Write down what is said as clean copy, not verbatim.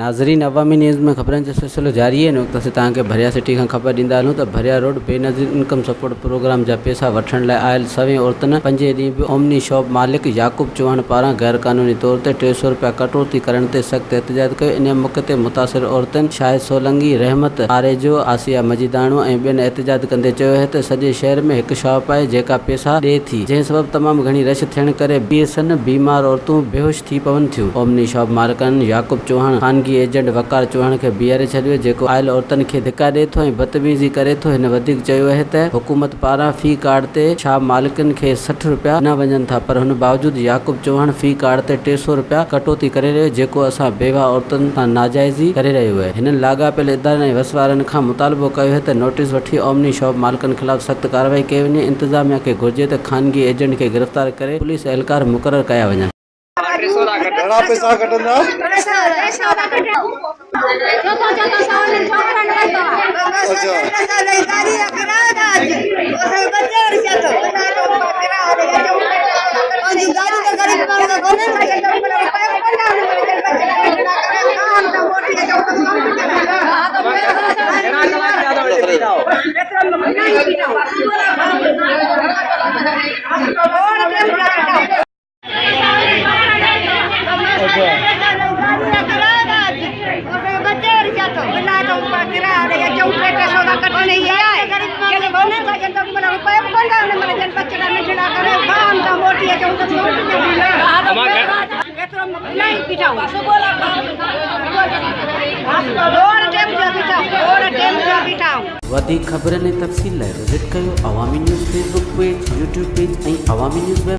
नाज़रीन, अवामी न्यूज़ में ख़बरनि जो सिलसिलो जारी है। इन वक़्त असीं तव्हांखे भरिया सिटी खां ख़बर ॾींदा हलूं त भरिया road Benazir income support programme जा पैसा वठण लाइ आयल सवें औरतुनि पंजे ॾींहं बि ओमनी शॉप मालिक याकूब चौहान पारां गैर क़ानूनी तौर ते 300 रुपया कटौती करण ते सख़्त एहतजाज कयो। इन मौक़े ते मुतासिर औरतुनि शाहिद सोलंगी, रहमत आरेजो, आसिया मजीदाणो ऐं ॿियनि एहतजाज कंदे चयो है त सॼे शहर में हिकु शॉप आहे जेका पैसा ॾिए थी, जंहिं सबबि तमामु घणी रश थियण करे BSN बीमार औरतूं बेहोश थी पवनि थियूं। ओमनी शॉप मालिकनि याकूब चौहान ख़ानगी एजेंट वकार चौहान खे बीहारे छॾियो, जेको आयल औरतुनि खे धिका ॾिए थो ऐं बदतमीज़ी करे थो। हिन वधीक चयो आहे त हुकूमत पारां फ़ी कार्ड ते शॉप मालिकनि खे 60 रुपया न वञनि था, पर हुन बावजूदु याकूब चौहान फ़ी कार्ड ते 300 रुपया कटौती करे रहियो, जेको असां बेवा औरतुनि सां नाजाइज़ी करे रहियो आहे। हिननि लाॻापियल इदारनि ऐं वसवारनि खां मुतालबो कयो है त नोटिस वठी ओमनी शॉप मालिकनि ख़िलाफ़ सख़्त कार्रवाई कई वञे। इंतिज़ामिया खे घुर्जे त ख़ानगी एजेंट खे गिरफ़्तार करे पुलिस एहलकार मुक़ररु कया वञनि। घणा पैसा कटंदा? वधीक ख़बरनि ऐं तफ़सील लाइ विज़िट कयो अवामी news Facebook page, YouTube page ऐं अवामी न्यूज़ वेब।